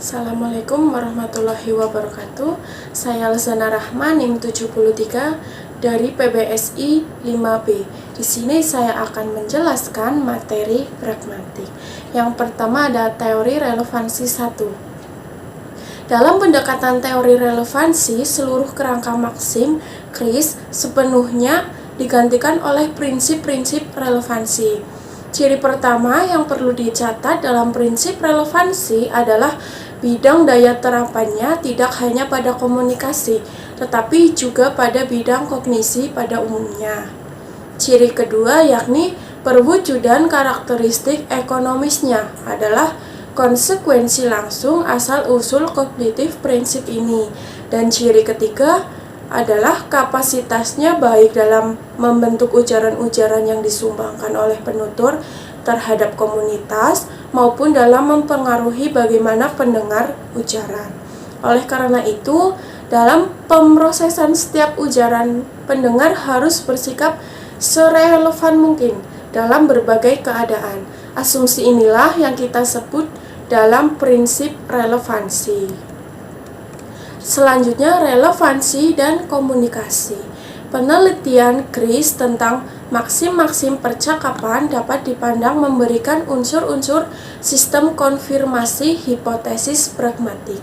Assalamualaikum warahmatullahi wabarakatuh. Saya Lezana Rahma, NIM 73 dari PBSI 5B. Di sini saya akan menjelaskan materi pragmatik. Yang pertama ada teori relevansi 1. Dalam pendekatan teori relevansi, seluruh kerangka maksim Chris sepenuhnya digantikan oleh prinsip-prinsip relevansi. Ciri pertama yang perlu dicatat dalam prinsip relevansi adalah bidang daya terapannya tidak hanya pada komunikasi, tetapi juga pada bidang kognisi pada umumnya. Ciri kedua yakni perwujudan karakteristik ekonomisnya adalah konsekuensi langsung asal-usul kognitif prinsip ini. Dan ciri ketiga adalah kapasitasnya baik dalam membentuk ujaran-ujaran yang disumbangkan oleh penutur terhadap komunitas maupun dalam mempengaruhi bagaimana pendengar ujaran. Oleh karena itu, dalam pemrosesan setiap ujaran, pendengar harus bersikap serelevan mungkin dalam berbagai keadaan. Asumsi inilah yang kita sebut dalam prinsip relevansi. Selanjutnya, relevansi dan komunikasi. Penelitian Chris tentang maksim-maksim percakapan dapat dipandang memberikan unsur-unsur sistem konfirmasi hipotesis pragmatik.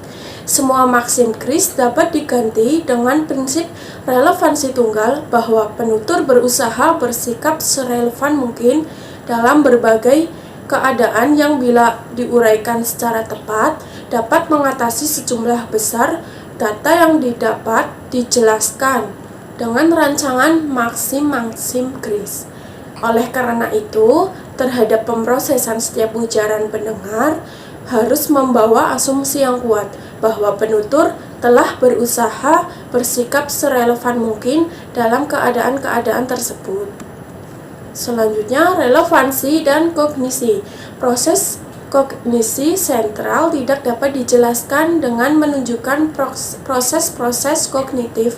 Semua maksim Chris dapat diganti dengan prinsip relevansi tunggal bahwa penutur berusaha bersikap serelevan mungkin dalam berbagai keadaan yang bila diuraikan secara tepat dapat mengatasi sejumlah besar data yang didapat dijelaskan dengan rancangan maksim-maksim Chris. Oleh karena itu, terhadap pemrosesan setiap ujaran pendengar harus membawa asumsi yang kuat bahwa penutur telah berusaha bersikap serelevan mungkin dalam keadaan-keadaan tersebut. Selanjutnya, relevansi dan kognisi. Proses kognisi sentral tidak dapat dijelaskan dengan menunjukkan proses-proses kognitif,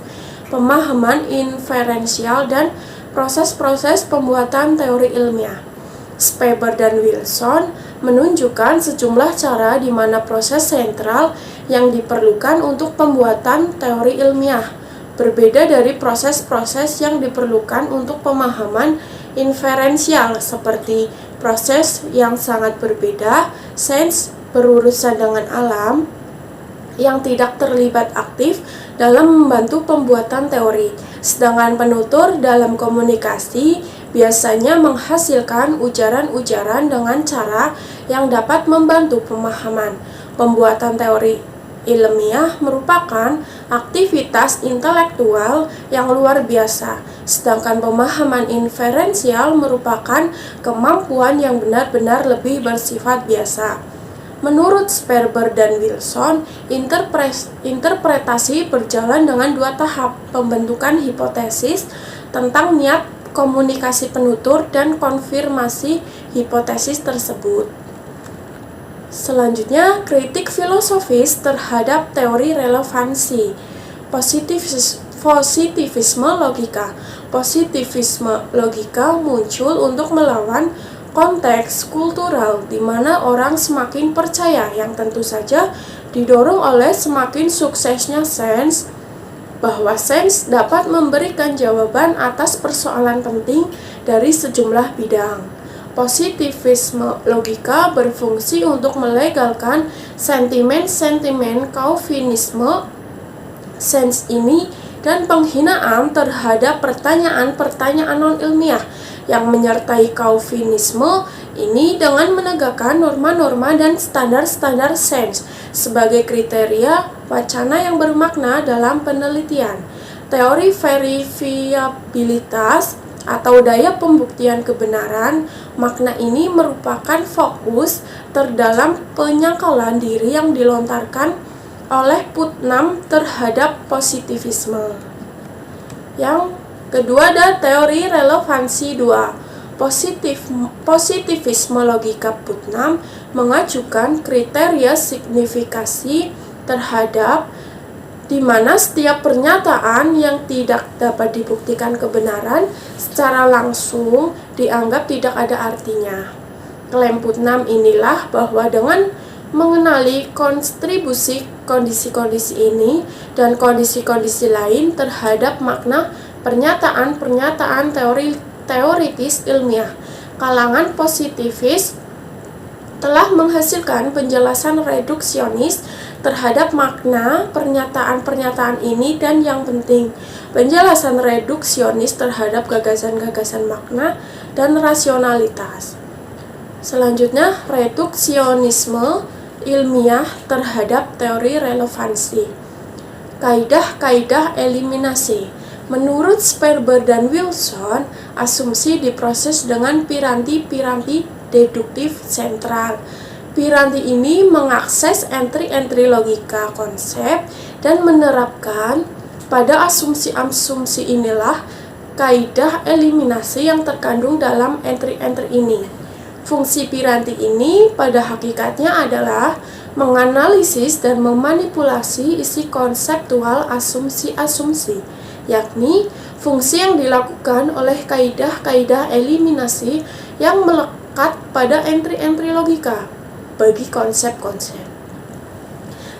pemahaman inferensial, dan proses-proses pembuatan teori ilmiah. Speber dan Wilson menunjukkan sejumlah cara di mana proses sentral yang diperlukan untuk pembuatan teori ilmiah berbeda dari proses-proses yang diperlukan untuk pemahaman inferensial seperti proses yang sangat berbeda, sains berurusan dengan alam yang tidak terlibat aktif dalam membantu pembuatan teori, sedangkan penutur dalam komunikasi biasanya menghasilkan ujaran-ujaran dengan cara yang dapat membantu pemahaman. Pembuatan teori ilmiah merupakan aktivitas intelektual yang luar biasa, sedangkan pemahaman inferensial merupakan kemampuan yang benar-benar lebih bersifat biasa. Menurut Sperber dan Wilson, interpretasi berjalan dengan dua tahap: pembentukan hipotesis tentang niat komunikasi penutur dan konfirmasi hipotesis tersebut. Selanjutnya, kritik filosofis terhadap teori relevansi. Positivisme logika. Positivisme logika muncul untuk melawan konteks kultural di mana orang semakin percaya, yang tentu saja didorong oleh semakin suksesnya sains, bahwa sains dapat memberikan jawaban atas persoalan penting dari sejumlah bidang. Positivisme logika berfungsi untuk melegalkan sentimen-sentimen Calvinisme sains ini dan penghinaan terhadap pertanyaan-pertanyaan non-ilmiah yang menyertai Calvinisme ini dengan menegakkan norma-norma dan standar-standar sains sebagai kriteria wacana yang bermakna dalam penelitian. Teori verifiabilitas atau daya pembuktian kebenaran, makna ini merupakan fokus terdalam penyangkalan diri yang dilontarkan oleh Putnam terhadap positivisme. Yang kedua ada teori relevansi 2. Positivisme logika Putnam mengajukan kriteria signifikasi terhadap di mana setiap pernyataan yang tidak dapat dibuktikan kebenaran secara langsung dianggap tidak ada artinya. Klaim Putnam inilah bahwa dengan mengenali kontribusi kondisi-kondisi ini dan kondisi-kondisi lain terhadap makna pernyataan-pernyataan teoritis ilmiah. Kalangan positivis telah menghasilkan penjelasan reduksionis terhadap makna pernyataan-pernyataan ini, dan yang penting, penjelasan reduksionis terhadap gagasan-gagasan makna dan rasionalitas. Selanjutnya, reduksionisme ilmiah terhadap teori relevansi. Kaidah-kaidah eliminasi. Menurut Sperber dan Wilson, asumsi diproses dengan piranti-piranti deduktif sentral. Piranti ini mengakses entry-entry logika konsep dan menerapkan pada asumsi-asumsi inilah kaidah eliminasi yang terkandung dalam entry-entry ini. Fungsi piranti ini pada hakikatnya adalah menganalisis dan memanipulasi isi konseptual asumsi-asumsi, yakni fungsi yang dilakukan oleh kaidah-kaidah eliminasi yang melekat pada entry-entry logika bagi konsep-konsep.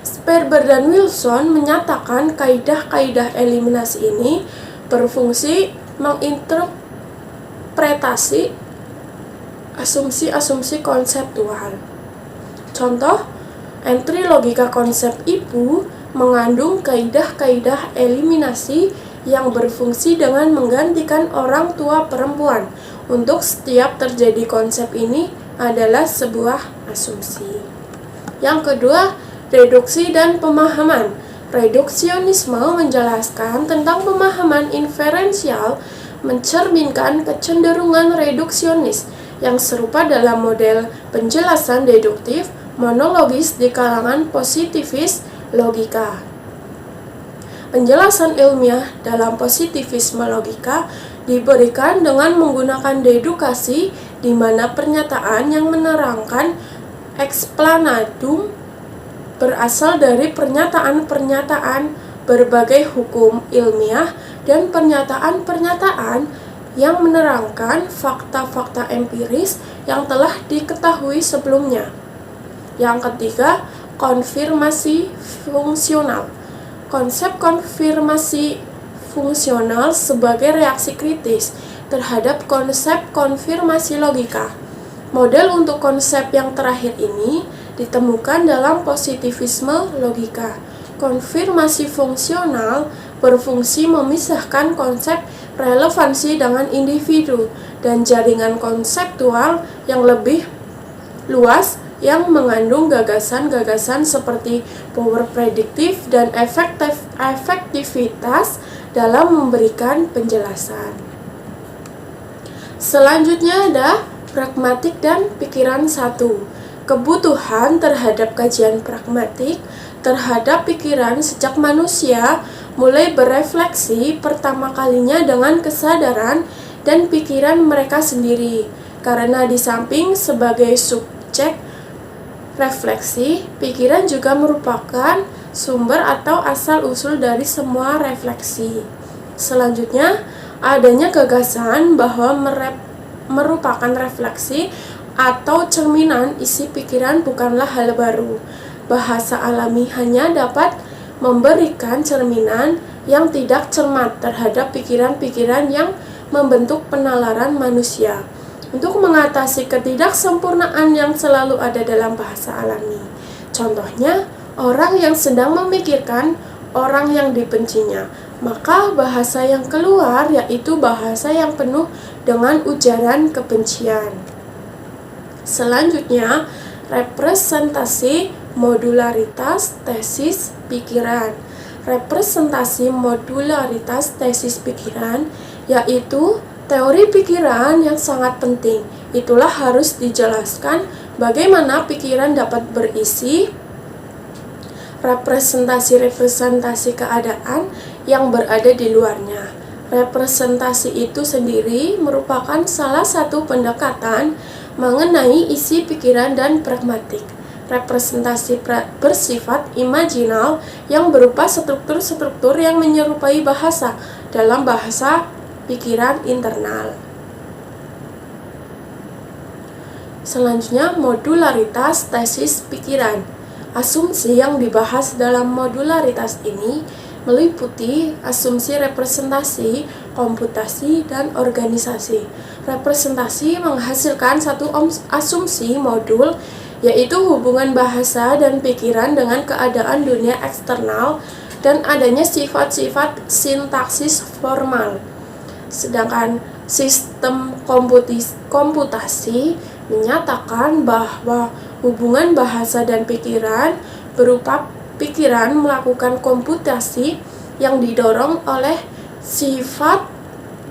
Sperber dan Wilson menyatakan kaidah-kaidah eliminasi ini berfungsi menginterpretasi asumsi-asumsi konseptual. Contoh, entry logika konsep ibu mengandung kaidah-kaidah eliminasi yang berfungsi dengan menggantikan orang tua perempuan. Untuk setiap terjadi konsep ini adalah sebuah asumsi. Yang kedua, reduksi dan pemahaman. Reduksionisme menjelaskan tentang pemahaman inferensial, mencerminkan kecenderungan reduksionis yang serupa dalam model penjelasan deduktif monologis di kalangan positivis logika. Penjelasan ilmiah dalam positivisme logika diberikan dengan menggunakan dedukasi, di mana pernyataan yang menerangkan explanandum berasal dari pernyataan-pernyataan berbagai hukum ilmiah dan pernyataan-pernyataan yang menerangkan fakta-fakta empiris yang telah diketahui sebelumnya. Yang ketiga, konfirmasi fungsional. Konsep konfirmasi fungsional sebagai reaksi kritis terhadap konsep konfirmasi logika. Model untuk konsep yang terakhir ini ditemukan dalam positivisme logika. Konfirmasi fungsional berfungsi memisahkan konsep relevansi dengan individu dan jaringan konseptual yang lebih luas yang mengandung gagasan-gagasan seperti power prediktif dan efektivitas dalam memberikan penjelasan. Selanjutnya ada pragmatik dan pikiran satu. Kebutuhan terhadap kajian pragmatik terhadap pikiran sejak manusia mulai berefleksi pertama kalinya dengan kesadaran dan pikiran mereka sendiri. Karena di samping sebagai subjek refleksi, pikiran juga merupakan sumber atau asal-usul dari semua refleksi. Selanjutnya, adanya gagasan bahwa merupakan refleksi atau cerminan isi pikiran bukanlah hal baru. Bahasa alami hanya dapat memberikan cerminan yang tidak cermat terhadap pikiran-pikiran yang membentuk penalaran manusia, untuk mengatasi ketidaksempurnaan yang selalu ada dalam bahasa alami. Contohnya, orang yang sedang memikirkan orang yang dibencinya, maka bahasa yang keluar yaitu bahasa yang penuh dengan ujaran kebencian. Selanjutnya, representasi modularitas tesis pikiran. Representasi modularitas tesis pikiran yaitu teori pikiran yang sangat penting. Itulah harus dijelaskan bagaimana pikiran dapat berisi representasi-representasi keadaan yang berada di luarnya. Representasi itu sendiri merupakan salah satu pendekatan mengenai isi pikiran dan pragmatik. Representasi bersifat imajinal yang berupa struktur-struktur yang menyerupai bahasa dalam bahasa pikiran internal. Selanjutnya, modularitas tesis pikiran. Asumsi yang dibahas dalam modularitas ini meliputi asumsi representasi, komputasi, dan organisasi. Representasi menghasilkan satu asumsi modul, yaitu hubungan bahasa dan pikiran dengan keadaan dunia eksternal dan adanya sifat-sifat sintaksis formal. Sedangkan sistem komputasi menyatakan bahwa hubungan bahasa dan pikiran berupa pikiran melakukan komputasi yang didorong oleh sifat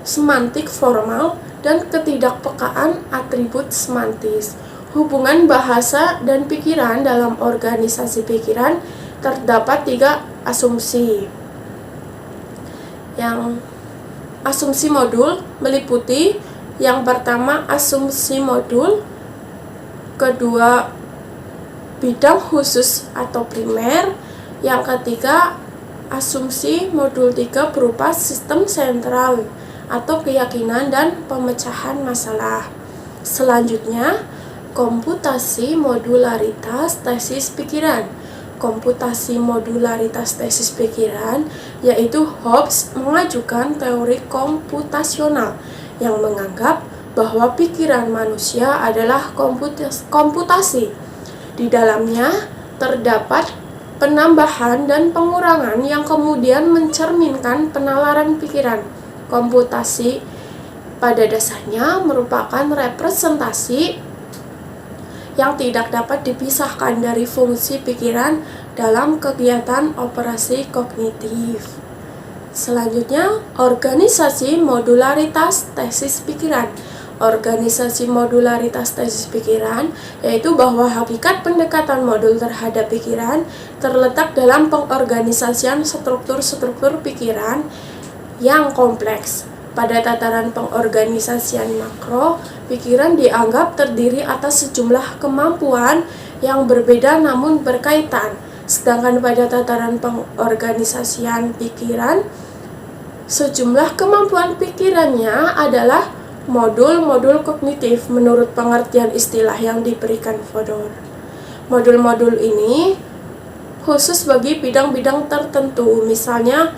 semantik formal dan ketidakpekaan atribut semantis. Hubungan bahasa dan pikiran dalam organisasi pikiran terdapat 3 asumsi. Yang asumsi modul meliputi yang pertama asumsi modul, kedua bidang khusus atau primer, yang ketiga asumsi modul 3 berupa sistem sentral atau keyakinan dan pemecahan masalah. Selanjutnya, komputasi modularitas tesis pikiran. Komputasi modularitas tesis pikiran yaitu Hobbes mengajukan teori komputasional yang menganggap bahwa pikiran manusia adalah komputasi. Di dalamnya terdapat penambahan dan pengurangan yang kemudian mencerminkan penalaran pikiran. Komputasi pada dasarnya merupakan representasi yang tidak dapat dipisahkan dari fungsi pikiran dalam kegiatan operasi kognitif. Selanjutnya, organisasi modularitas tesis pikiran. Organisasi modularitas tesis pikiran yaitu bahwa hakikat pendekatan modul terhadap pikiran terletak dalam pengorganisasian struktur-struktur pikiran yang kompleks. Pada tataran pengorganisasian makro, pikiran dianggap terdiri atas sejumlah kemampuan yang berbeda namun berkaitan. Sedangkan pada tataran pengorganisasian pikiran, sejumlah kemampuan pikirannya adalah modul-modul kognitif menurut pengertian istilah yang diberikan Fodor. Modul-modul ini khusus bagi bidang-bidang tertentu, misalnya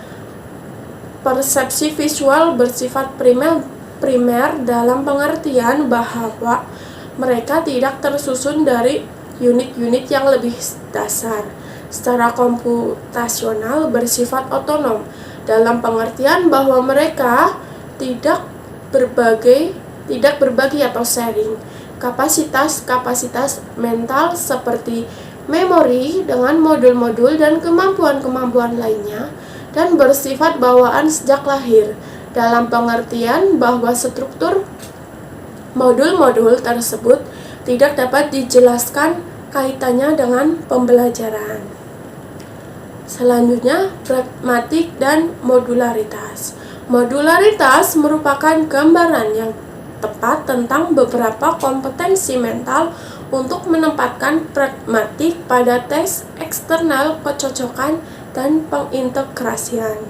persepsi visual bersifat primer dalam pengertian bahwa mereka tidak tersusun dari unit-unit yang lebih dasar. Secara komputasional bersifat otonom dalam pengertian bahwa mereka tidak berbagi atau sharing kapasitas mental seperti memori dengan modul-modul dan kemampuan-kemampuan lainnya, dan bersifat bawaan sejak lahir dalam pengertian bahwa struktur modul-modul tersebut tidak dapat dijelaskan kaitannya dengan pembelajaran. Selanjutnya, pragmatik dan modularitas. Modularitas merupakan gambaran yang tepat tentang beberapa kompetensi mental untuk menempatkan pragmatik pada tes eksternal kecocokan dan pengintegrasian.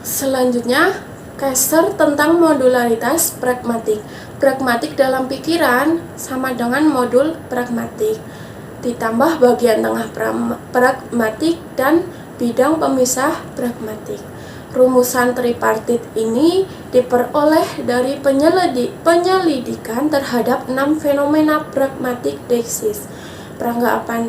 Selanjutnya, Kaiser tentang modularitas pragmatik. Pragmatik dalam pikiran sama dengan modul pragmatik, ditambah bagian tengah pragmatik dan bidang pemisah pragmatik. Rumusan tripartit ini diperoleh dari penyelidikan terhadap 6 fenomena pragmatik deksis: peranggapan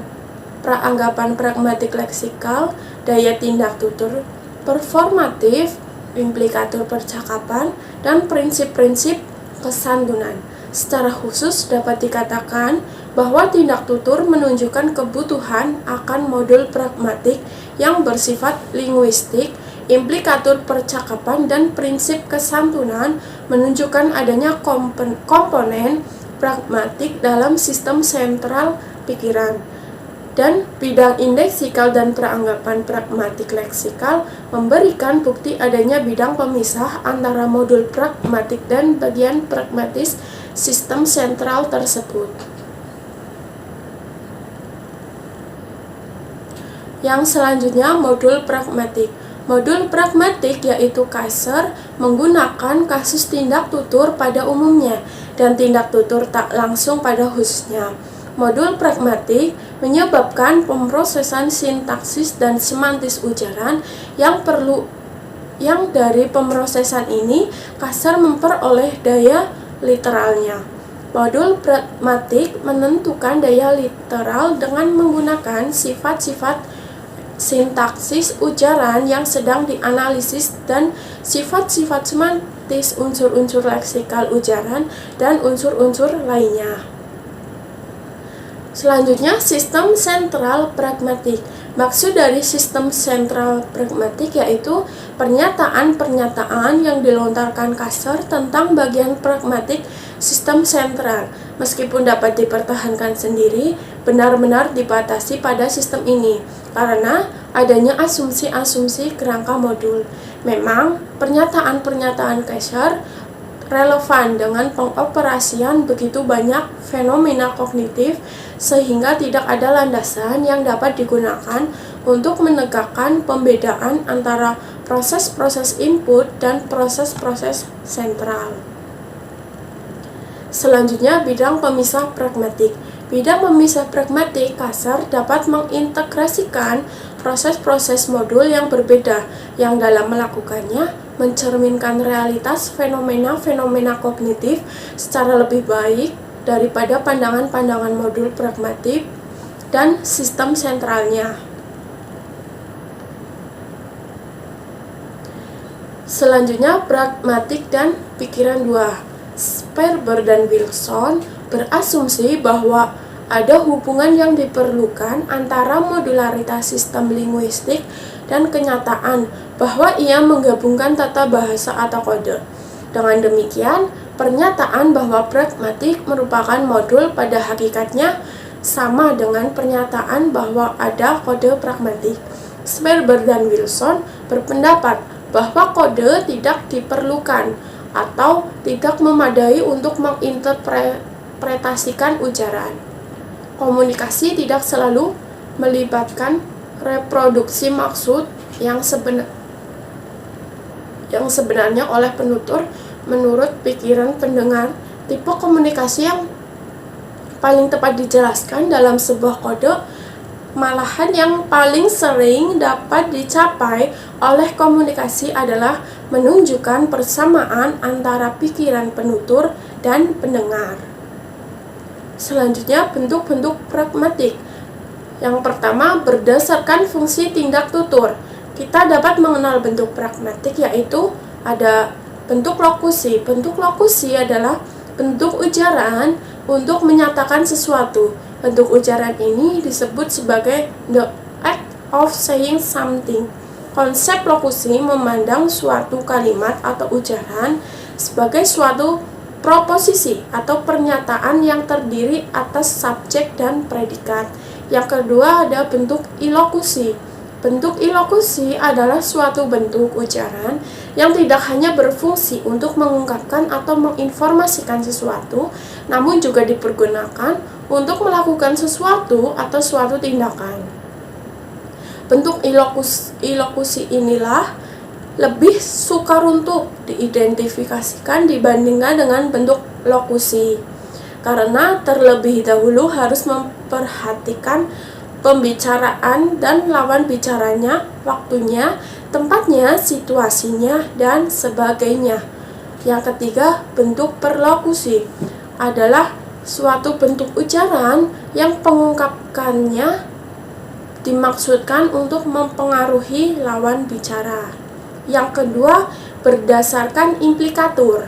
pragmatik leksikal, daya tindak tutur performatif, implikator percakapan, dan prinsip-prinsip kesantunan. Secara khusus dapat dikatakan bahwa tindak tutur menunjukkan kebutuhan akan modul pragmatik yang bersifat linguistik, implikator percakapan dan prinsip kesantunan menunjukkan adanya komponen pragmatik dalam sistem sentral pikiran. Dan bidang indeksikal dan peranggapan pragmatik leksikal memberikan bukti adanya bidang pemisah antara modul pragmatik dan bagian pragmatis sistem sentral tersebut. Yang selanjutnya modul pragmatik. Modul pragmatik yaitu Kaiser menggunakan kasus tindak tutur pada umumnya dan tindak tutur tak langsung pada khususnya. Modul pragmatik menyebabkan pemrosesan sintaksis dan semantis ujaran yang dari pemrosesan ini Kaiser memperoleh daya literalnya. Modul pragmatik menentukan daya literal dengan menggunakan sifat-sifat sintaksis ujaran yang sedang dianalisis dan sifat-sifat semantis unsur-unsur leksikal ujaran dan unsur-unsur lainnya. Selanjutnya, sistem sentral pragmatik. Maksud dari sistem sentral pragmatik yaitu pernyataan-pernyataan yang dilontarkan Kaiser tentang bagian pragmatik sistem sentral, meskipun dapat dipertahankan sendiri, benar-benar dibatasi pada sistem ini karena adanya asumsi-asumsi kerangka modul. Memang, pernyataan-pernyataan Kaiser relevan dengan pengoperasian begitu banyak fenomena kognitif sehingga tidak ada landasan yang dapat digunakan untuk menegakkan pembedaan antara proses-proses input dan proses-proses sentral. Selanjutnya, bidang pemisah pragmatik. Bidang pemisah pragmatik Kaiser dapat mengintegrasikan proses-proses modul yang berbeda yang dalam melakukannya mencerminkan realitas fenomena-fenomena kognitif secara lebih baik daripada pandangan-pandangan modul pragmatik dan sistem sentralnya. Selanjutnya, pragmatik dan pikiran dua. Sperber dan Wilson berasumsi bahwa ada hubungan yang diperlukan antara modularitas sistem linguistik dan kenyataan bahwa ia menggabungkan tata bahasa atau kode. Dengan demikian, pernyataan bahwa pragmatik merupakan modul pada hakikatnya sama dengan pernyataan bahwa ada kode pragmatik. Sperber dan Wilson berpendapat bahwa kode tidak diperlukan atau tidak memadai untuk menginterpretasikan ujaran. Komunikasi tidak selalu melibatkan reproduksi maksud yang sebenarnya oleh penutur menurut pikiran pendengar. Tipe komunikasi yang paling tepat dijelaskan dalam sebuah kode, malahan yang paling sering dapat dicapai oleh komunikasi adalah menunjukkan persamaan antara pikiran penutur dan pendengar. Selanjutnya, bentuk-bentuk pragmatik. Yang pertama, berdasarkan fungsi tindak tutur. Kita dapat mengenal bentuk pragmatik yaitu ada bentuk lokusi. Bentuk lokusi adalah bentuk ujaran untuk menyatakan sesuatu. Bentuk ujaran ini disebut sebagai the act of saying something. Konsep lokusi memandang suatu kalimat atau ujaran sebagai suatu proposisi atau pernyataan yang terdiri atas subjek dan predikat. Yang kedua ada bentuk ilokusi. Bentuk ilokusi adalah suatu bentuk ujaran yang tidak hanya berfungsi untuk mengungkapkan atau menginformasikan sesuatu, namun juga dipergunakan untuk melakukan sesuatu atau suatu tindakan. Bentuk ilokusi inilah lebih sukar untuk diidentifikasikan dibandingkan dengan bentuk lokusi, karena terlebih dahulu harus memperhatikan pembicaraan dan lawan bicaranya, waktunya, tempatnya, situasinya, dan sebagainya. Yang ketiga, bentuk perlokusi adalah suatu bentuk ujaran yang pengungkapkannya dimaksudkan untuk mempengaruhi lawan bicara. Yang kedua, berdasarkan implikatur.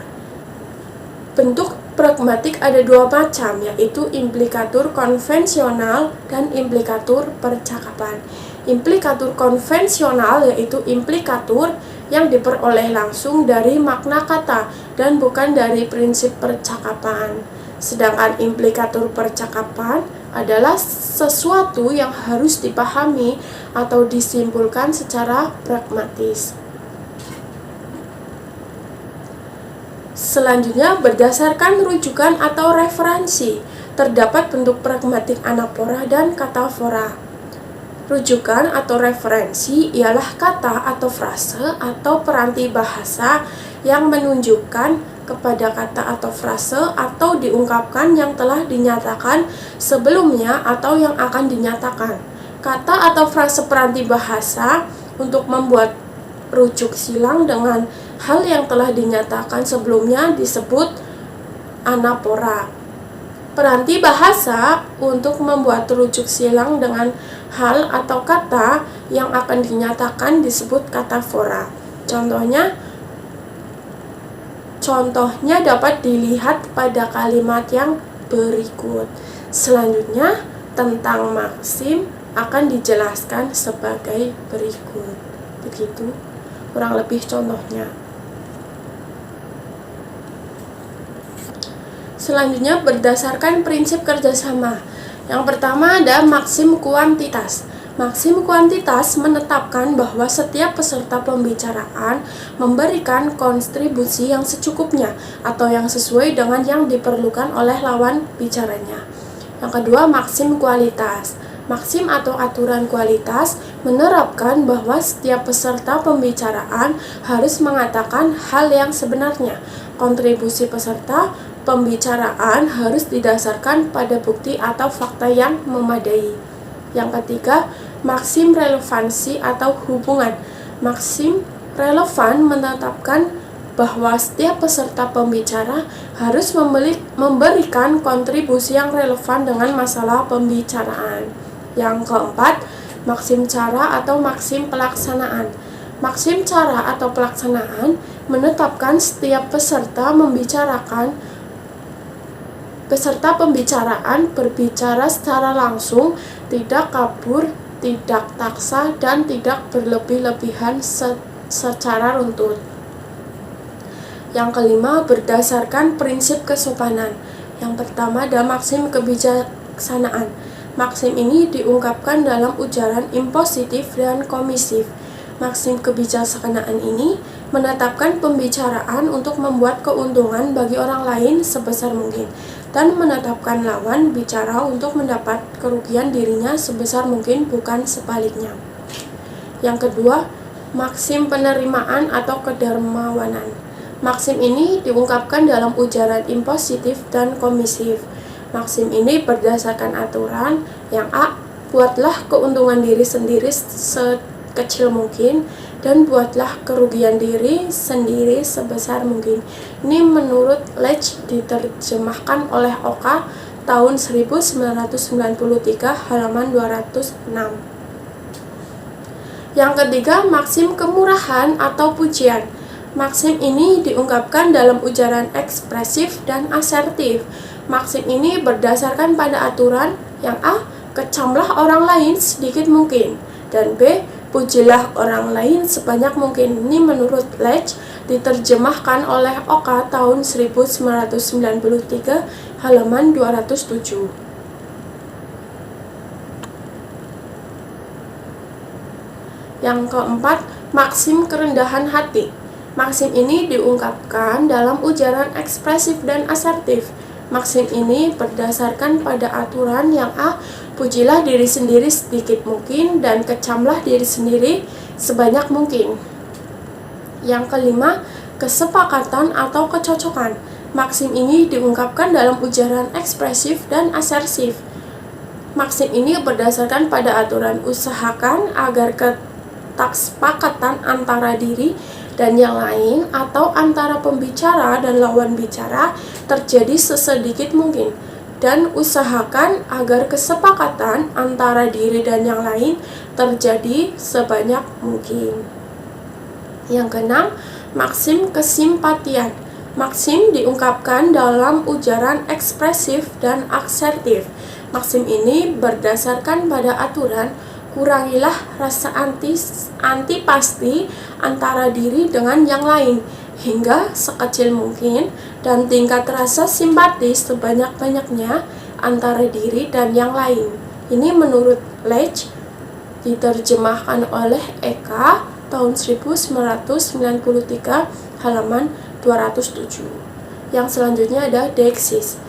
Bentuk pragmatik ada dua macam, yaitu implikatur konvensional dan implikatur percakapan. Implikatur konvensional yaitu implikatur yang diperoleh langsung dari makna kata dan bukan dari prinsip percakapan. Sedangkan implikatur percakapan adalah sesuatu yang harus dipahami atau disimpulkan secara pragmatis. Selanjutnya, berdasarkan rujukan atau referensi, terdapat bentuk pragmatik anafora dan katafora. Rujukan atau referensi ialah kata atau frase atau peranti bahasa yang menunjukkan kepada kata atau frase atau diungkapkan yang telah dinyatakan sebelumnya atau yang akan dinyatakan. Kata atau frase peranti bahasa untuk membuat rujuk silang dengan hal yang telah dinyatakan sebelumnya disebut anapora. Peranti bahasa untuk membuat rujuk silang dengan hal atau kata yang akan dinyatakan disebut katafora. Contohnya dapat dilihat pada kalimat yang berikut. Selanjutnya, tentang maksim akan dijelaskan sebagai berikut. Begitu kurang lebih contohnya. Selanjutnya berdasarkan prinsip kerjasama. Yang pertama ada maksim kuantitas. Maksim kuantitas menetapkan bahwa setiap peserta pembicaraan memberikan kontribusi yang secukupnya atau yang sesuai dengan yang diperlukan oleh lawan bicaranya. Yang kedua, maksim kualitas. Maksim atau aturan kualitas menerapkan bahwa setiap peserta pembicaraan harus mengatakan hal yang sebenarnya. Kontribusi peserta pembicaraan harus didasarkan pada bukti atau fakta yang memadai. Yang ketiga, maksim relevansi atau hubungan. Maksim relevan menetapkan bahwa setiap peserta pembicara harus memberikan kontribusi yang relevan dengan masalah pembicaraan. Yang keempat, maksim cara atau maksim pelaksanaan. Maksim cara atau pelaksanaan menetapkan setiap peserta pembicaraan berbicara secara langsung, tidak kabur, tidak taksa, dan tidak berlebih-lebihan secara runtut. Yang kelima, berdasarkan prinsip kesopanan. Yang pertama ada maksim kebijaksanaan. Maksim ini diungkapkan dalam ujaran impositif dan komisif. Maksim kebijaksanaan ini menetapkan pembicaraan untuk membuat keuntungan bagi orang lain sebesar mungkin dan menetapkan lawan bicara untuk mendapat kerugian dirinya sebesar mungkin, bukan sebaliknya. Yang kedua, maksim penerimaan atau kedermawanan. Maksim ini diungkapkan dalam ujaran impositif dan komisif. Maksim ini berdasarkan aturan yang A, buatlah keuntungan diri sendiri sekecil mungkin dan buatlah kerugian diri sendiri sebesar mungkin. Ini menurut Lech diterjemahkan oleh Oka tahun 1993 halaman 206. Yang ketiga, maksim kemurahan atau pujian. Maksim ini diungkapkan dalam ujaran ekspresif dan asertif. Maksim ini berdasarkan pada aturan yang A, kecamlah orang lain sedikit mungkin, dan B, pujilah orang lain sebanyak mungkin. Ini menurut Lech diterjemahkan oleh Oka tahun 1993 halaman 207. Yang keempat, maksim kerendahan hati. Maksim ini diungkapkan dalam ujaran ekspresif dan asertif. Maksim ini berdasarkan pada aturan yang A, pujilah diri sendiri sedikit mungkin dan kecamlah diri sendiri sebanyak mungkin. Yang kelima, kesepakatan atau kecocokan. Maksim ini diungkapkan dalam ujaran ekspresif dan asertif. Maksim ini berdasarkan pada aturan usahakan agar kesepakatan antara diri dan yang lain atau antara pembicara dan lawan bicara terjadi sesedikit mungkin, dan usahakan agar kesepakatan antara diri dan yang lain terjadi sebanyak mungkin. Yang keenam, maksim kesimpatian. Maksim diungkapkan dalam ujaran ekspresif dan asertif. Maksim ini berdasarkan pada aturan kurangilah rasa antipasti antara diri dengan yang lain hingga sekecil mungkin, dan tingkat rasa simpatis sebanyak-banyaknya antara diri dan yang lain. Ini menurut Lech diterjemahkan oleh Eka tahun 1993 halaman 207. Yang selanjutnya ada deiksis.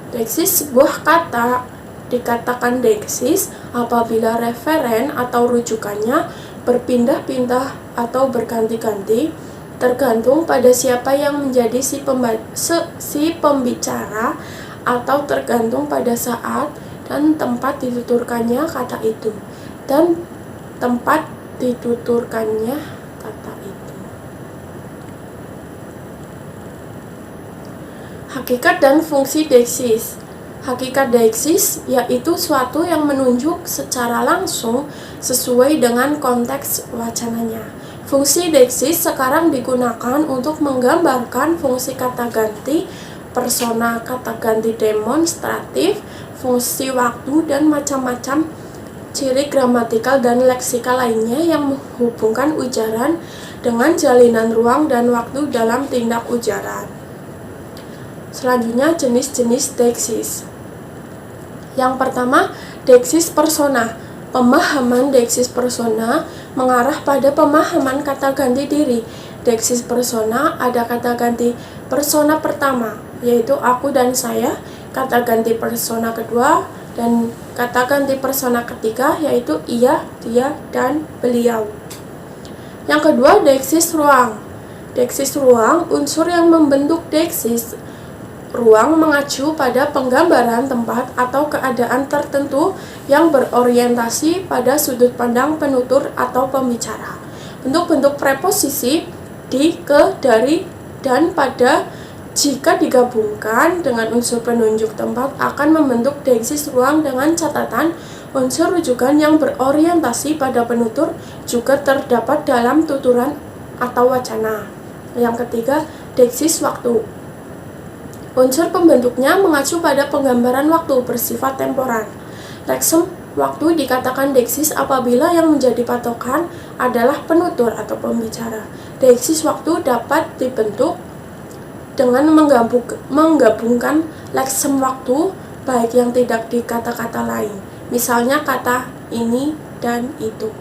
Deiksis sebuah kata dikatakan deiksis Apabila referen atau rujukannya berpindah-pindah atau berganti-ganti, tergantung pada siapa yang menjadi si pembicara atau tergantung pada saat dan tempat dituturkannya kata itu dan tempat dituturkannya kata itu. Hakikat dan fungsi deiksis. Hakikat deiksis yaitu suatu yang menunjuk secara langsung sesuai dengan konteks wacananya. Fungsi deiksis sekarang digunakan untuk menggambarkan fungsi kata ganti, persona kata ganti demonstratif, fungsi waktu, dan macam-macam ciri gramatikal dan leksikal lainnya yang menghubungkan ujaran dengan jalinan ruang dan waktu dalam tindak ujaran. Selanjutnya, jenis-jenis deiksis. Yang pertama, deiksis persona. Pemahaman deiksis persona mengarah pada pemahaman kata ganti diri. Deiksis persona ada kata ganti persona pertama, yaitu aku dan saya, kata ganti persona kedua, dan kata ganti persona ketiga, yaitu ia, dia, dan beliau. Yang kedua, deiksis ruang. Deiksis ruang, unsur yang membentuk deiksis ruang mengacu pada penggambaran tempat atau keadaan tertentu yang berorientasi pada sudut pandang penutur atau pembicara. Bentuk-bentuk preposisi di, ke, dari, dan pada jika digabungkan dengan unsur penunjuk tempat akan membentuk deiksis ruang dengan catatan unsur rujukan yang berorientasi pada penutur juga terdapat dalam tuturan atau wacana. Yang ketiga, deiksis waktu. Unsur pembentuknya mengacu pada penggambaran waktu bersifat temporan. Leksem waktu dikatakan deiksis apabila yang menjadi patokan adalah penutur atau pembicara. Deiksis waktu dapat dibentuk dengan menggabungkan leksem waktu baik yang tidak di kata-kata lain. Misalnya kata ini dan itu.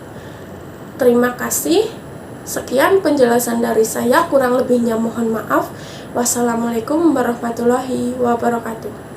Terima kasih. Sekian penjelasan dari saya, kurang lebihnya mohon maaf. Wassalamualaikum warahmatullahi wabarakatuh.